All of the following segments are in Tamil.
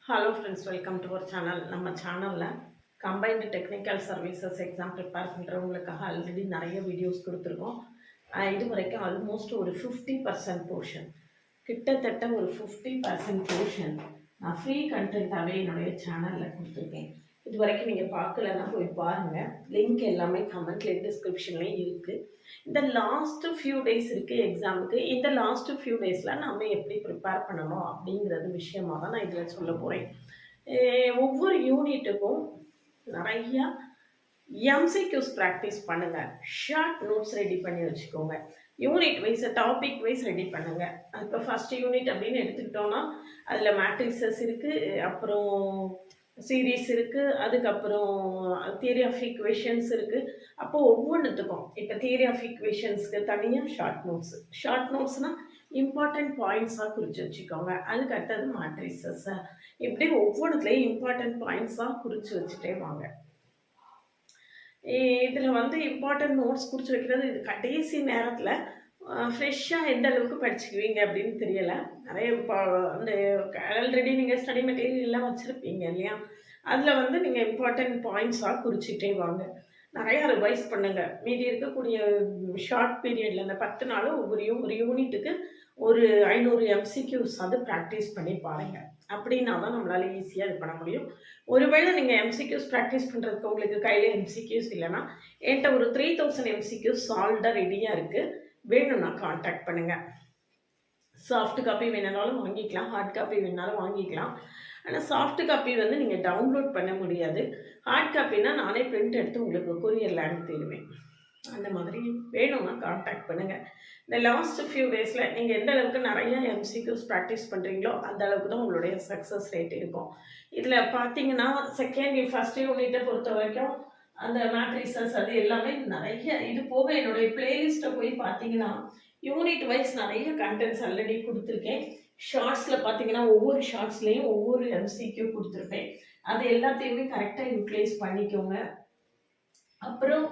Hello friends, welcome to our channel. நம்ம சேனலில் combined technical services exam prepare பண்ணுறவங்களுக்காக ஆல்ரெடி நிறைய வீடியோஸ் கொடுத்துருக்கோம். இது வரைக்கும் ஆல்மோஸ்ட் ஒரு 50% போர்ஷன், கிட்டத்தட்ட ஒரு 50% போர்ஷன் நான் ஃப்ரீ கண்டென்ட்டாகவே என்னுடைய சேனலில் கொடுத்துருக்கேன். இது வரைக்கும் நீங்கள் பார்க்கலன்னா போய் பாருங்கள். லிங்க் எல்லாமே கமெண்ட்லேயும் டிஸ்கிரிப்ஷன்லேயும் இருக்குது. இந்த லாஸ்ட்டு ஃபியூ டேஸ் இருக்குது எக்ஸாமுக்கு. இந்த லாஸ்ட்டு ஃபியூ டேஸில் நம்ம எப்படி ப்ரிப்பேர் பண்ணணும் அப்படிங்கிறது விஷயமாக தான் நான் இதில் சொல்ல போகிறேன். ஒவ்வொரு யூனிட்டுக்கும் நிறையா எம்சிக்யூஸ் ப்ராக்டிஸ் பண்ணுங்கள். ஷார்ட் நோட்ஸ் ரெடி பண்ணி வச்சுக்கோங்க. Unit wise, topic wise ready பண்ணுங்கள். இப்போ ஃபஸ்ட் யூனிட் அப்படின்னு எடுத்துக்கிட்டோன்னா அதில் மேட்ரிக்ஸஸ் இருக்குது, அப்புறம் சீரீஸ் இருக்குது, அதுக்கப்புறம் தியரி ஆஃப் ஈக்குவேஷன்ஸ் இருக்குது. அப்போது ஒவ்வொன்றுத்துக்கும் இப்போ தியரி ஆஃப் ஈக்குவேஷன்ஸ்க்கு தனியாக ஷார்ட் நோட்ஸ்னால் இம்பார்ட்டண்ட் பாயிண்ட்ஸாக குறித்து வச்சுக்கோங்க. அதுக்கு அடுத்தது மேட்ரிக்ஸஸ், இப்படி ஒவ்வொன்றுத்துலேயும் இம்பார்ட்டண்ட் பாயிண்ட்ஸாக குறித்து வச்சுட்டே வாங்க. இதில் இம்பார்ட்டன்ட் நோட்ஸ் குறித்து வைக்கிறது இது கடைசி நேரத்தில் ஃப்ரெஷ்ஷாக எந்த அளவுக்கு படிச்சுக்குவீங்க அப்படின்னு தெரியலை. நிறைய இப்போ அந்த ஆல்ரெடி நீங்கள் ஸ்டடி மெட்டீரியல்லாம் வச்சுருப்பீங்க இல்லையா, அதில் நீங்கள் இம்பார்ட்டன்ட் பாயிண்ட்ஸாக குறிச்சிட்டே வாங்க. நிறையா ரிவைஸ் பண்ணுங்கள். மீதி இருக்கக்கூடிய ஷார்ட் பீரியடில் இந்த 10 நாள் ஒரு யூனிட்டுக்கு ஒரு 500 எம்சிக்யூஸ் ப்ராக்டிஸ் பண்ணி பாருங்கள். அப்படின்னா தான் நம்மளால் ஈஸியாக இது பண்ண முடியும். ஒருவேளை நீங்கள் எம்சிக்யூஸ் ப்ராக்டிஸ் பண்ணுறதுக்கு உங்களுக்கு கையில் எம்சிக்யூஸ் இல்லைன்னா என்கிட்ட ஒரு 3000 எம்சிக்யூஸ் சால்வ்டாக ரெடியாக இருக்குது. வேணும்னா காண்டாக்ட் பண்ணுங்கள். சாஃப்ட் காப்பி வேணுனாலும் வாங்கிக்கலாம், ஹார்ட் காப்பி வேணாலும் வாங்கிக்கலாம். ஆனால் சாஃப்ட் காப்பி நீங்கள் டவுன்லோட் பண்ண முடியாது. ஹார்ட் காப்பினா நானே பிரிண்ட் எடுத்து உங்களுக்கு கொரியரில் அனுப்பிடுவேன். அந்த மாதிரி வேணும்னா காண்டாக்ட் பண்ணுங்கள். இந்த லாஸ்ட் ஃபியூ டேஸில் நீங்கள் எந்த அளவுக்கு நிறையா எம்சிக்யூஸ் ப்ராக்டிஸ் பண்ணுறீங்களோ அந்த அளவுக்கு தான் உங்களுடைய சக்ஸஸ் ரேட் இருக்கும். இதில் பார்த்தீங்கன்னா ஃபஸ்ட் யூனிட்டை பொறுத்த வரைக்கும் அந்த மேட்ரிசஸ் அது எல்லாமே நிறைய, இது போக என்னுடைய பிளேலிஸ்ட்டை போய் பார்த்தீங்கன்னா யூனிட் வைஸ் நிறைய கண்டென்ட்ஸ் ஆல்ரெடி கொடுத்துருக்கேன். ஷார்ட்ஸில் பார்த்தீங்கன்னா ஒவ்வொரு ஷார்ட்ஸ்லேயும் ஒவ்வொரு எம்சிக்யூ கொடுத்துருப்பேன். அது எல்லாத்தையுமே கரெக்டாக யூட்டிலைஸ் பண்ணிக்கோங்க. அப்புறம்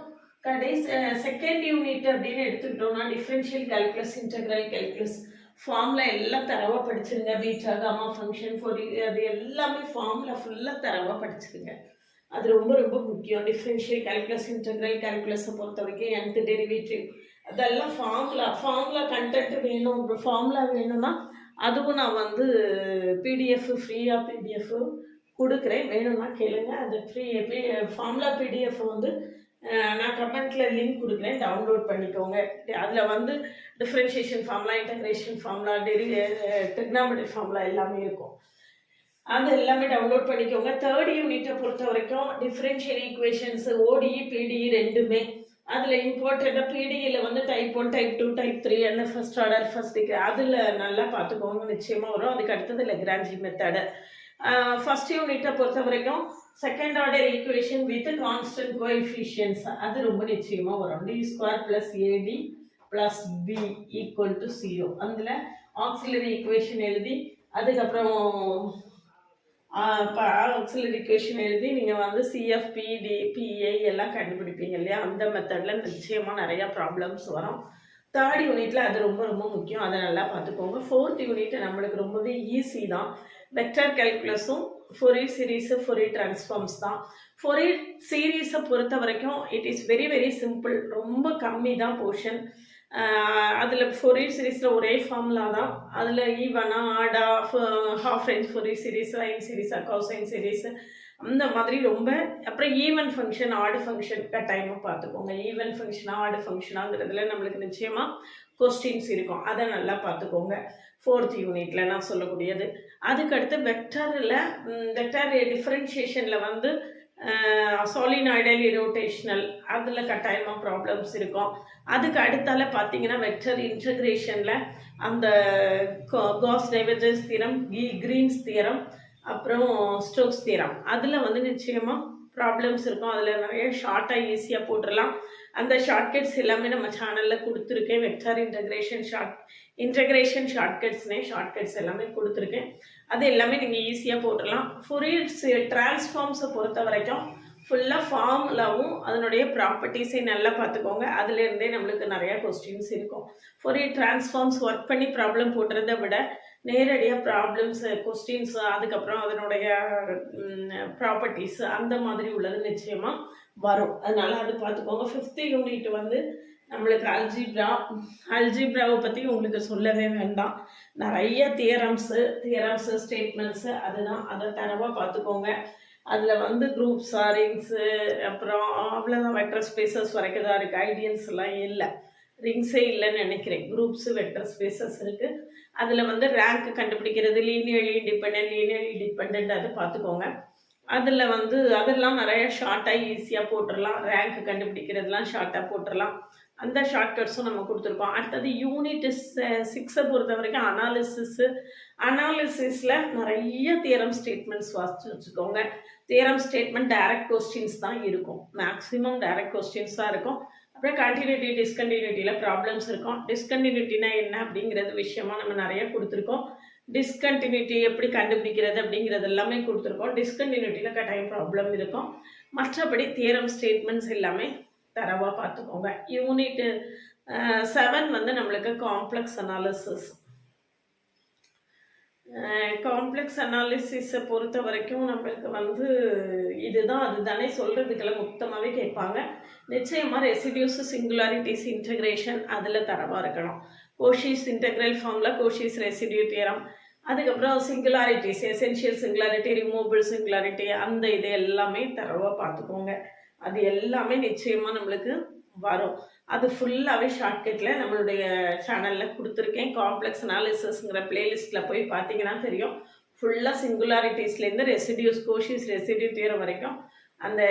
செகண்ட் யூனிட் அப்படின்னு எடுத்துக்கிட்டோம்னா differential calculus, integral calculus, formula எல்லாம் தரவாக படிச்சிருங்க. பீட்டா, காமா ஃபங்க்ஷன், அது எல்லாமே ஃபார்முலா ஃபுல்லாக தரவாக படிச்சிருங்க. அது ரொம்ப ரொம்ப முக்கியம். டிஃப்ரென்ஷியல் கால்குலஸ், இன்டெக்ரல் கால்குலஸை பொறுத்த வரைக்கும் nth டெரிவேட்டிவ் அதெல்லாம் ஃபார்முலா கண்டென்ட் வேணும். ஃபார்முலா வேணும்னா அதுவும் நான் பிடிஎஃப் ஃப்ரீயாக பிடிஎஃப் கொடுக்குறேன், வேணும்னா கேளுங்க. அது ஃபார்முலா பிடிஎஃப் நான் கமெண்ட்டில் லிங்க் கொடுக்குறேன், டவுன்லோட் பண்ணிக்கோங்க. அதில் differentiation formula, integration formula, trigonometry formula எல்லாமே இருக்கும். அது எல்லாமே டவுன்லோட் பண்ணிக்கோங்க. தேர்ட் யூனிட்டை பொறுத்த வரைக்கும் டிஃப்ரென்ஷியல் ஈக்குவேஷன்ஸ், ஓடிஇ பிடிஇ ரெண்டுமே. அதில் இம்பார்ட்டண்ட்டாக பிடிஇயில் டைப் 1, டைப் 2, டைப் 3 அந்த ஃபர்ஸ்ட் ஆர்டர், ஃபர்ஸ்ட் டிகிரி அதில் நல்லா பார்த்துக்கோங்க, நிச்சயமாக வரும். அதுக்கு அடுத்தது லெக்ராஞ்சி மெத்தடு. ஃபர்ஸ்ட் யூனிட்டை பொறுத்த வரைக்கும் second order equation with constant coefficients அது ரொம்ப நிச்சயமாக வரும். d² + ad + b = 0. அதில் ஆக்சிலரி ஈக்குவேஷன் எழுதி அதுக்கப்புறம் ஆக்சிலரி ஈக்குவேஷன் எழுதி நீங்கள் CF, PD, PA எல்லாம் கண்டுபிடிப்பீங்க இல்லையா, அந்த மெத்தடில் நிச்சயமாக நிறையா ப்ராப்ளம்ஸ் வரும். தேர்ட் யூனிட்டில் அது ரொம்ப ரொம்ப முக்கியம், அதை நல்லா பார்த்துக்கோங்க. ஃபோர்த் யூனிட் நம்மளுக்கு ரொம்பவே ஈஸி தான். வெக்டர் கால்குலஸும் ஃபோரியர் சீரீஸு, ஃபோரியர் டிரான்ஸ்ஃபார்ம்ஸ் தான். ஃபோரியர் சீரீஸை பொறுத்த வரைக்கும் it is very very simple, ரொம்ப கம்மி தான் போர்ஷன். அதில் ஃபோரியர் சீரீஸில் ஒரே ஃபார்முலா தான். அதில் ஈவனா, ஆடா, half range Fourier series, sine சீரீஸா, காசைன் சீரீஸு அந்த மாதிரி ரொம்ப. அப்புறம் ஈவன் ஃபங்க்ஷன், ஆடு ஃபங்க்ஷன் கட்டாயமாக பார்த்துக்கோங்க. ஈவன் ஃபங்க்ஷனா, ஆடு ஃபங்க்ஷனாங்கிறதுல நம்மளுக்கு நிச்சயமாக கொஸ்டின்ஸ் இருக்கும், அதை நல்லா பார்த்துக்கோங்க. ஃபோர்த் யூனிட்டில் நான் சொல்லக்கூடியது. அதுக்கடுத்து வெக்டர் டிஃப்ரென்ஷியேஷனில் சாலினாய்டல், ரொட்டேஷனல் அதில் கட்டாயமாக ப்ராப்ளம்ஸ் இருக்கும். அதுக்கு அடுத்தால பார்த்தீங்கன்னா வெக்டர் இன்டகிரேஷனில் அந்த Gauss divergence theorem, Green's theorem, அப்புறம் ஸ்டோக்ஸ் தியரம் அதில் நிச்சயமாக ப்ராப்ளம்ஸ் இருக்கும். அதில் நிறைய ஷார்ட்டாக ஈஸியாக போட்டுடலாம். அந்த ஷார்ட்கட்ஸ் எல்லாமே நம்ம சேனலில் கொடுத்துருக்கேன். வெக்டர் இன்டகிரேஷன் ஷார்ட்கட்ஸ் எல்லாமே கொடுத்துருக்கேன். அது எல்லாமே நீங்கள் ஈஸியாக போட்டுடலாம். ஃபோரியர் டிரான்ஸ்ஃபார்ம்ஸை பொறுத்த வரைக்கும் ஃபுல்லாக ஃபார்முலாவும் அதனுடைய ப்ராப்பர்ட்டிஸையும் நல்லா பார்த்துக்கோங்க. அதுலேருந்தே நம்மளுக்கு நிறையா கொஸ்டின்ஸ் இருக்கும். ஃபோரியர் ட்ரான்ஸ்ஃபார்ம்ஸ் ஒர்க் பண்ணி ப்ராப்ளம் போடுறத விட நேரடியாக ப்ராப்ளம்ஸு கொஸ்டின்ஸு அதுக்கப்புறம் அதனுடைய ப்ராப்பர்ட்டிஸ் அந்த மாதிரி உள்ளது நிச்சயமாக வரும். அதனால் அது பார்த்துக்கோங்க. 5th யூனிட் வந்து நம்மளுக்கு அல்ஜிப்ராவை பற்றி உங்களுக்கு சொல்லவே வேண்டாம். நிறைய தியரம்ஸு ஸ்டேட்மெண்ட்ஸு அதுதான். அதை தரவாக பார்த்துக்கோங்க. அதில் வந்து குரூப்ஸா ரிங்ஸு அப்புறம் அவ்வளோதான். வெக்டர் ஸ்பேசஸ் வரைக்கும் தான் இருக்குது. ஐடியல்ஸ் எல்லாம் இல்லை, ரிங்ஸே இல்லைன்னு நினைக்கிறேன். குரூப்ஸு வெக்டர் ஸ்பேசஸ் இருக்குது. அதில் வந்து ரேங்க் கண்டுபிடிக்கிறது, லீனியர்லி டிபெண்ட் அது பார்த்துக்கோங்க. அதில் வந்து அதெல்லாம் நிறைய ஷார்ட்டாக ஈஸியாக போட்டுடலாம். ரேங்க் கண்டுபிடிக்கிறதுலாம் ஷார்ட்டாக போட்டுடலாம். அந்த ஷார்ட்கட்ஸும் நம்ம கொடுத்துருக்கோம். அடுத்தது யூனிட் 6 பொறுத்த வரைக்கும் அனாலிசிஸில் நிறைய தியரம் ஸ்டேட்மெண்ட்ஸ் வாசித்து வச்சுக்கோங்க. தியரம் ஸ்டேட்மெண்ட் டைரக்ட் கொஸ்டின்ஸ் தான் இருக்கும். மேக்ஸிமம் டைரக்ட் கொஸ்டின்ஸ் தான் இருக்கும். அப்புறம் கண்டினியூட்டி டிஸ்கண்டினியூட்டியில் ப்ராப்ளம்ஸ் இருக்கும். டிஸ்கண்டினியூட்டினா என்ன அப்படிங்கிறது விஷயமா நம்ம நிறைய கொடுத்துருக்கோம். டிஸ்கண்டினியூட்டி எப்படி கண்டுபிடிக்கிறது அப்படிங்கிறது எல்லாமே கொடுத்துருக்கோம். டிஸ்கண்டினியூட்டியில் கட்டாயம் ப்ராப்ளம் இருக்கும். மற்றபடி தியரம் ஸ்டேட்மெண்ட்ஸ் எல்லாமே தரவாக பார்த்துக்கோங்க. யூனிட் 7 வந்து நம்மளுக்கு காம்ப்ளெக்ஸ் அனாலிசிஸை பொறுத்த வரைக்கும் நம்மளுக்கு வந்து இதுதான் அதுதானே சொல்கிறதுக்கெல்லாம் மொத்தமாகவே கேட்பாங்க. நிச்சயமாக ரெசிடியூஸ், சிங்குலாரிட்டிஸ், இன்டகிரேஷன் அதில் தரவாக இருக்கணும். கோஷிஸ் இன்டெக்ரல் ஃபார்முலா, கோஷிஸ் ரெசிடியூ தியரம், அதுக்கப்புறம் singularities, essential singularity, removable singularity, அந்த இது எல்லாமே தரவாக பார்த்துக்கோங்க. அது எல்லாமே நிச்சயமாக நம்மளுக்கு வரும். அது ஃபுல்லாகவே ஷார்ட்கட்டில் நம்மளுடைய சேனலில் கொடுத்துருக்கேன். காம்ப்ளெக்ஸ் அனாலிசிஸ்ங்கிற பிளேலிஸ்ட்டில் போய் பார்த்தீங்கன்னா தெரியும். ஃபுல்லாக சிங்குலாரிட்டிஸ்லேருந்து ரெசிடியூஸ், கோஷிஸ் ரெசிடியூ தியரம் வரைக்கும் அந்த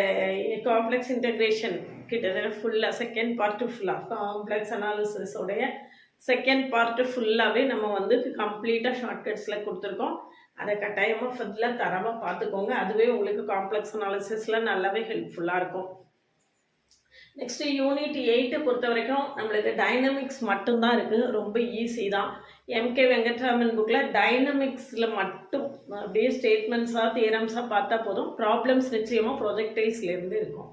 காம்ப்ளெக்ஸ் இன்டெக்ரேஷன் கிட்டத்தட்ட ஃபுல்லாக செகண்ட் பார்ட்டு ஃபுல்லாக காம்ப்ளெக்ஸ் அனாலிசிஸோடைய செகண்ட் பார்ட்டு ஃபுல்லாகவே நம்ம வந்து கம்ப்ளீட்டாக ஷார்ட்கட்ஸில் கொடுத்துருக்கோம். அதை கட்டாயமாக ஃபுல்லாக தரமாக பார்த்துக்கோங்க. அதுவே உங்களுக்கு காம்ப்ளெக்ஸ் அனாலிசிஸில் நல்லாவே ஹெல்ப்ஃபுல்லாக இருக்கும். நெக்ஸ்ட்டு யூனிட் 8 பொறுத்த வரைக்கும் நம்மளுக்கு டைனமிக்ஸ் மட்டும்தான் இருக்குது. ரொம்ப ஈஸி தான். எம்கே வெங்கட்ராமன் புக்கில் டைனமிக்ஸில் மட்டும் அப்படியே ஸ்டேட்மெண்ட்ஸாக தியரம்ஸாக பார்த்தா போதும். ப்ராப்ளம்ஸ் நிச்சயமாக ப்ரொஜெக்டைல்ஸ்லேருந்து இருக்கும்.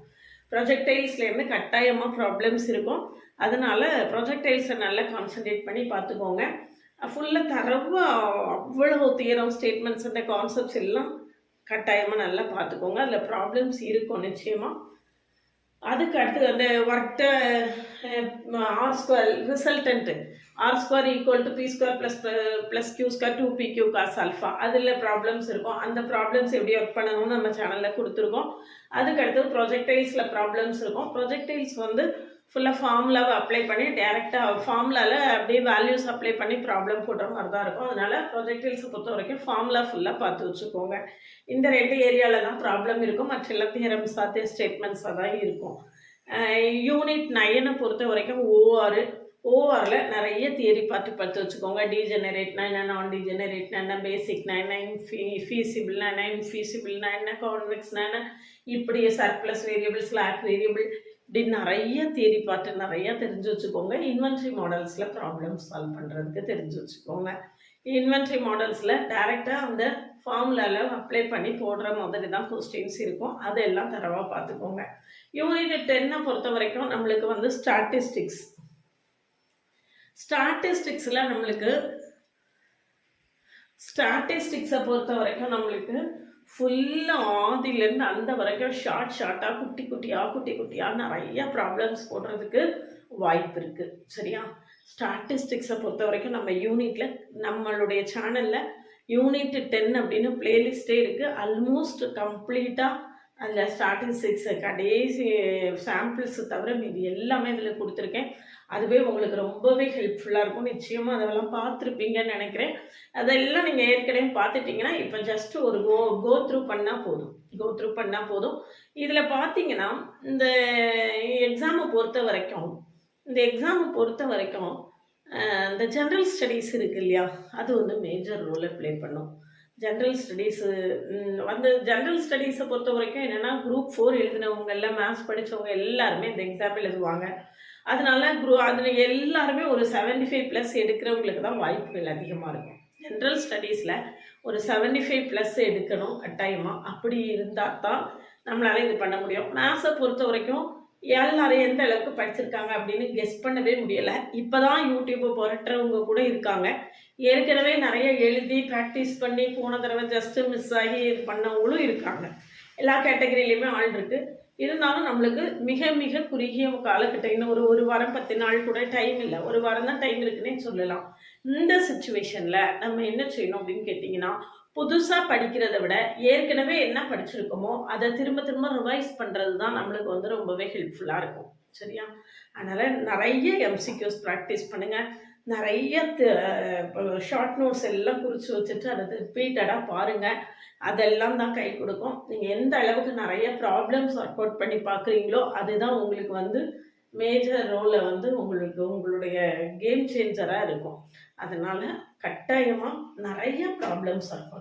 ப்ரொஜெக்டைல்ஸ்லேருந்து கட்டாயமாக ப்ராப்ளம்ஸ் இருக்கும். அதனால் ப்ரொஜெக்டைல்ஸை நல்லா கான்சன்ட்ரேட் பண்ணி பார்த்துக்கோங்க. ஃபுல்லாக தரவாக அவ்வளோ தியரம் ஸ்டேட்மெண்ட்ஸ் அந்த கான்செப்ட்ஸ் எல்லாம் கட்டாயமாக நல்லா பார்த்துக்கோங்க. அதில் ப்ராப்ளம்ஸ் இருக்கும் நிச்சயமாக. அதுக்கு அடுத்து அந்த ஒர்க்ட R² resultant R² equal to P² plus Q² 2PQ cos alpha அதில் ப்ராப்ளம்ஸ் இருக்கும். அந்த ப்ராப்ளம்ஸ் எப்படி ஒர்க் பண்ணணும்னு நம்ம சேனலில் கொடுத்துருக்கோம். அதுக்கு அடுத்தது ப்ரொஜெக்டைல்ஸில் ப்ராப்ளம்ஸ் இருக்கும். ப்ரொஜெக்டைல்ஸ் வந்து ஃபுல்லாக ஃபார்முலாவை அப்ளை பண்ணி டேரெக்டாக ஃபார்முலாவில் அப்படியே வேல்யூஸ் அப்ளை பண்ணி ப்ராப்ளம் போடுற மாதிரி தான் இருக்கும். அதனால் ப்ரொஜெக்டைல்ஸை பொறுத்த வரைக்கும் ஃபார்முலா ஃபுல்லாக பார்த்து வச்சுக்கோங்க. இந்த 2 ஏரியாவில் தான் ப்ராப்ளம் இருக்கும். மற்ற எல்லா தியரம்ஸாக ஸ்டேட்மெண்ட்ஸாக தான் இருக்கும். யூனிட் 9 பொறுத்த வரைக்கும் ஓஆரில் நிறைய தியரி பார்த்து வச்சுக்கோங்க. டீஜெனரேட்னா என்ன, நான் டீஜெனரேட்னா என்ன, பேசிக்னா என்ன, ஃபீசிபிள்னா என்ன, இன்ஃபீசிபிள்னா என்ன, கான்வெக்ஸ்னா என்ன, இப்படி சர்ப்ளஸ் வேரியபிள், ஸ்லாக் வேரியபிள், இப்படி நிறைய தியரி பார்த்து நிறையா தெரிஞ்சு வச்சுக்கோங்க. இன்வென்ட்ரி மாடல்ஸில் ப்ராப்ளம் சால்வ் பண்ணுறதுக்கு தெரிஞ்சு வச்சுக்கோங்க. இன்வென்ட்ரி மாடல்ஸில் டேரெக்டாக அந்த ஃபார்முலாவில் அப்ளை பண்ணி போடுற மாதிரி தான் கொஸ்டின்ஸ் இருக்கும். அதெல்லாம் தரவாக பார்த்துக்கோங்க. யூனிட் 10 பொறுத்த வரைக்கும் நம்மளுக்கு வந்து ஸ்டாட்டிஸ்டிக்ஸில் நம்மளுக்கு ஸ்டாட்டிஸ்டிக்ஸை பொறுத்த வரைக்கும் நம்மளுக்கு ஃபுல்லாக ஆதிலேருந்து அந்த வரைக்கும் ஷார்ட்டாக குட்டி குட்டியாக நிறையா ப்ராப்ளம்ஸ் போடுறதுக்கு வாய்ப்பு இருக்குது. சரியா? ஸ்டாட்டிஸ்டிக்ஸை பொறுத்த வரைக்கும் நம்ம யூனிட்டில் நம்மளுடைய சேனலில் யூனிட் 10 அப்படின்னு பிளேலிஸ்ட்டே இருக்குது. ஆல்மோஸ்ட் கம்ப்ளீட்டாக அதில் ஸ்டாட்டிஸ்டிக்ஸு கடைசி சாம்பிள்ஸு தவிர மீது எல்லாமே இதில் கொடுத்துருக்கேன். அதுவே உங்களுக்கு ரொம்பவே ஹெல்ப்ஃபுல்லாக இருக்கும். நிச்சயமாக அதெல்லாம் பார்த்துருப்பீங்கன்னு நினைக்கிறேன். அதெல்லாம் நீங்கள் ஏற்கனவே பார்த்துட்டிங்கன்னா இப்போ ஜஸ்ட் ஒரு கோ த்ரூ பண்ணால் போதும். இதில் பார்த்தீங்கன்னா இந்த எக்ஸாமை பொறுத்த வரைக்கும் இந்த ஜென்ரல் ஸ்டடீஸ் இருக்குது இல்லையா, அது வந்து மேஜர் ரோலை ப்ளே பண்ணும். ஜென்ரல் ஸ்டடீஸை பொறுத்த வரைக்கும் என்னென்னா குரூப் 4 எழுதினவங்க எல்லாம் மேத்ஸ் படித்தவங்க எல்லாருமே இந்த எக்ஸாம் எழுதுவாங்க. அதனால அதில் எல்லாருமே ஒரு 75+ எடுக்கிறவங்களுக்கு தான் வாய்ப்புகள் அதிகமாக இருக்கும். ஜென்ரல் ஸ்டடீஸில் ஒரு 75+ எடுக்கணும் கட்டாயமாக. அப்படி இருந்தால் தான் நம்மளால இது பண்ண முடியும். மேத்ஸை பொறுத்த வரைக்கும் எல்லாரும் எந்த அளவுக்கு படிச்சிருக்காங்க அப்படின்னு கெஸ் பண்ணவே முடியலை. இப்போ தான் யூடியூப் புரட்டுறவங்க கூட இருக்காங்க. ஏற்கனவே நிறைய எழுதி ப்ராக்டிஸ் பண்ணி போன தடவை ஜஸ்ட்டு மிஸ் ஆகி இது பண்ணவங்களும் இருக்காங்க. எல்லா கேட்டகரியிலையுமே ஆள் இருக்குது. இருந்தாலும் நம்மளுக்கு மிக மிக குறுகிய காலகட்டம், இன்னும் ஒரு வாரம் 10 நாள் கூட டைம் இல்லை. ஒரு வாரம் தான் டைம் இருக்குன்னே சொல்லலாம். இந்த சுச்சுவேஷனில் நம்ம என்ன செய்யணும் அப்படின்னு கேட்டிங்கன்னா, புதுசாக படிக்கிறத விட ஏற்கனவே என்ன படிச்சிருக்கோமோ அதை திரும்ப திரும்ப ரிவைஸ் பண்ணுறது தான் நம்மளுக்கு வந்து ரொம்பவே ஹெல்ப்ஃபுல்லாக இருக்கும். சரியா? அதனால் நிறைய எம்சிக்யூஸ் ப்ராக்டிஸ் பண்ணுங்கள். நிறைய ஷார்ட் நோட்ஸ் எல்லாம் குறித்து வச்சுட்டு அதை ரிப்பீட்டடாக பாருங்கள். அதெல்லாம் தான் கை கொடுக்கும். நீங்கள் எந்த அளவுக்கு நிறைய ப்ராப்ளம்ஸ் ஒர்க் அவுட் பண்ணி பார்க்குறீங்களோ அதுதான் உங்களுக்கு வந்து மேஜர் ரோலில் வந்து உங்களுடைய கேம் சேஞ்சராக இருக்கும். அதனால் கட்டாயமாக நிறைய ப்ராப்ளம்ஸ் ஒர்க்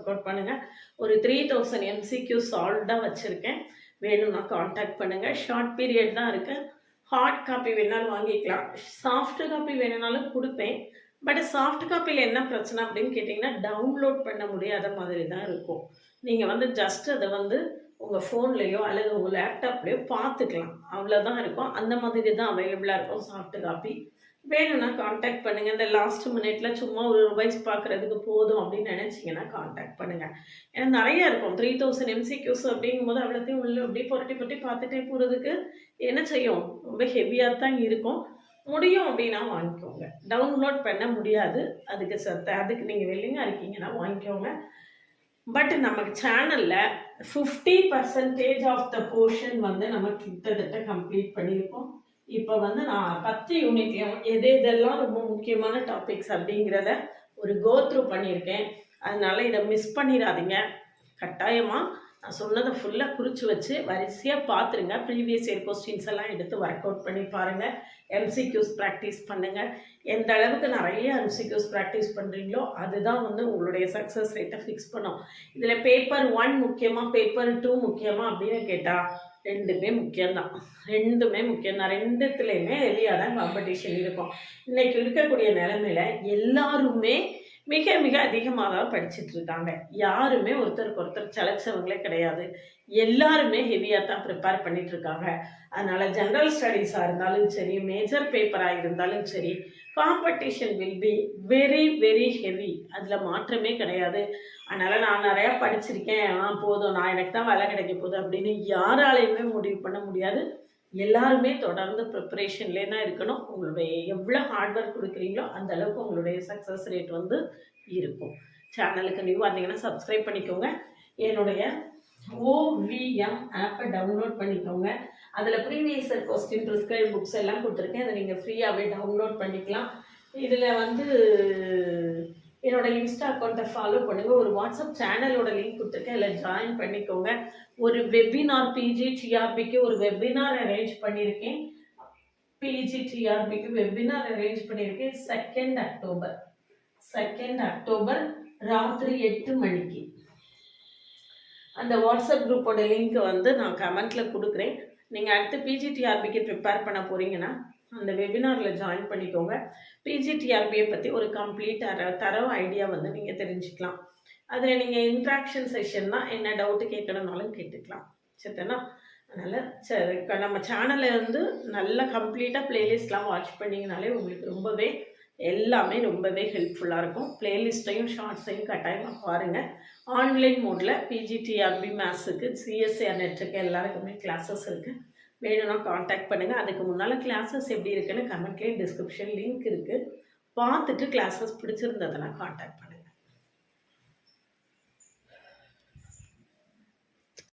அவுட் பண்ணுங்கள். ஒரு 3000 MCQ சால்வ்டாக வச்சுருக்கேன். வேணும்னா காண்டாக்ட் பண்ணுங்கள். ஷார்ட் பீரியட் தான் இருக்குது. ஹார்ட் காப்பி வேணாலும் வாங்கிக்கலாம். சாஃப்ட் காப்பி வேணுனாலும் கொடுப்பேன். பட் சாஃப்ட் காப்பியில் என்ன பிரச்சனை அப்படின்னு கேட்டிங்கன்னா, டவுன்லோட் பண்ண முடியாத மாதிரி தான் இருக்கும். நீங்கள் வந்து ஜஸ்ட் அதை வந்து உங்கள் ஃபோன்லேயோ அல்லது உங்கள் லேப்டாப்லேயோ பார்த்துக்கலாம். அவ்வளோதான் இருக்கும். அந்த மாதிரி தான் அவைலபிளாக இருக்கும் சாஃப்ட் காப்பி. வேணும்னா காண்டாக்ட் பண்ணுங்கள். இந்த லாஸ்ட் மினிட்ல சும்மா ஒரு ரிவைஸ் பார்க்குறதுக்கு போதும் அப்படின்னு நினச்சிங்கன்னா காண்டாக்ட் பண்ணுங்கள். ஏன்னா நிறையா இருக்கும். 3000 MCQs அப்படிங்கும்போது அவ்வளோத்தையும் உள்ள அப்படியே புரட்டி பார்த்துட்டே போகிறதுக்கு என்ன செய்யும், ரொம்ப ஹெவியாக தான் இருக்கும். முடியும் அப்படின்னா வாங்கிக்கோங்க. டவுன்லோட் பண்ண முடியாது, அதுக்கு நீங்கள் வெல்லிங்காக இருக்கீங்கன்னா வாங்கிக்கோங்க. பட் நமக்கு சேனலில் 50% ஆஃப் த போர்ஷன் வந்து நம்ம கிட்டத்தட்ட கம்ப்ளீட் பண்ணியிருக்கோம். இப்போ வந்து நான் 10 யூனிட்லையும் எதெல்லாம் ரொம்ப முக்கியமான டாபிக்ஸ் அப்படிங்கிறத ஒரு கோத்ரூ பண்ணியிருக்கேன். அதனால் இதை மிஸ் பண்ணிடாதீங்க. கட்டாயமாக நான் சொன்னதை ஃபுல்லாக குறித்து வச்சு வரிசையாக பார்த்துருங்க. ப்ரீவியஸ் இயர் கொஸ்டின்ஸ் எல்லாம் எடுத்து ஒர்க் அவுட் பண்ணி பாருங்கள். MCQs ப்ராக்டிஸ் பண்ணுங்கள். எந்த அளவுக்கு நிறைய MCQs ப்ராக்டிஸ் பண்ணுறீங்களோ அதுதான் வந்து உங்களுடைய சக்ஸஸ் ரேட்டை ஃபிக்ஸ் பண்ணும். இதில் பேப்பர் 1 முக்கியமாக பேப்பர் 2 முக்கியமாக அப்படின்னு கேட்டால் ரெண்டுமே முக்கியம்தான். ரெண்டுத்துலேயுமே ஹெவியான காம்படிஷன் இருக்கும். இன்றைக்கி இருக்கக்கூடிய நிலைமையில் எல்லாருமே மிக மிக அதிகமாக தான் படிச்சுட்டு இருக்காங்க. யாருமே ஒருத்தருக்கு ஒருத்தர் சளைச்சவங்களே கிடையாது. எல்லாருமே ஹெவியாக தான் ப்ரிப்பேர் பண்ணிட்டு இருக்காங்க. அதனால் ஜென்ரல் ஸ்டடீஸாக இருந்தாலும் சரி, மேஜர் பேப்பராக இருந்தாலும் சரி, competition will be very very heavy. அதில் மாற்றமே கிடையாது. அதனால் நான் நிறையா படிச்சிருக்கேன், போதும், எனக்கு தான் வேலை கிடைக்க போகுது அப்படின்னு யாராலையுமே முடிவு பண்ண முடியாது. எல்லாருமே தொடர்ந்து ப்ரிப்பரேஷன்லேயே தான் இருக்கணும். உங்களுடைய எவ்வளோ ஹார்ட் ஒர்க் கொடுக்குறீங்களோ அந்த அளவுக்கு உங்களுடைய சக்ஸஸ் ரேட் வந்து இருக்கும். சேனலுக்கு நியூவாக இருந்தீங்கன்னா சப்ஸ்கிரைப் பண்ணிக்கோங்க. என்னுடைய OVM ஆப்பை டவுன்லோட் பண்ணிக்கோங்க. அதில் previous year question prescribe books எல்லாம் கொடுத்துருக்கேன். அதை நீங்கள் ஃப்ரீயாகவே டவுன்லோட் பண்ணிக்கலாம். இதில் வந்து என்னோட இன்ஸ்டா அக்கௌண்ட்டை ஃபாலோ பண்ணுங்கள். ஒரு வாட்ஸ்அப் சேனலோட லிங்க் கொடுத்துருக்கேன், அதில் ஜாயின் பண்ணிக்கோங்க. ஒரு வெபினார் PGTRBக்கு ஒரு வெபினார் அரேஞ்ச் பண்ணியிருக்கேன். வெபினார் அரேஞ்ச் பண்ணியிருக்கேன் 2 அக்டோபர் ராத்திரி 8 மணிக்கு. அந்த வாட்ஸ்அப் குரூப்போட லிங்க் வந்து நான் கமெண்ட்டில் கொடுக்குறேன். நீங்கள் அடுத்து PGTRBக்கு ப்ரிப்பேர் பண்ண போகிறீங்கன்னா அந்த வெபினாரில் ஜாயின் பண்ணிக்கோங்க. PGTRBயை பற்றி ஒரு கம்ப்ளீட் தரவு ஐடியா வந்து நீங்கள் தெரிஞ்சுக்கலாம். அதில் நீங்கள் இன்ட்ராக்ஷன் செஷன் தான், என்ன டவுட்டு கேட்கணுன்னாலும் கேட்டுக்கலாம். சரிதானா? அதனால் சரி, நம்ம சேனலில் இருந்து நல்லா கம்ப்ளீட்டாக ப்ளேலிஸ்ட்லாம் வாட்ச் பண்ணிங்கனாலே உங்களுக்கு எல்லாமே ரொம்பவே ஹெல்ப்ஃபுல்லாக இருக்கும். ப்ளேலிஸ்ட்டையும் ஷார்ட்ஸையும் கட்டாயமாக பாருங்கள். ஆன்லைன் மோடில் PGTRB மேத்ஸுக்கு, CSIR நெட்டுக்கு எல்லாருக்குமே கிளாஸஸ் இருக்குது. வேணும்னா காண்டாக்ட் பண்ணுங்கள். அதுக்கு முன்னால் கிளாஸஸ் எப்படி இருக்குன்னு கமெண்ட்லேயும் டிஸ்கிரிப்ஷன் லிங்க் இருக்குது. பார்த்துட்டு கிளாஸஸ் பிடிச்சிருந்ததுன்னா காண்டாக்ட் பண்ணுங்கள்.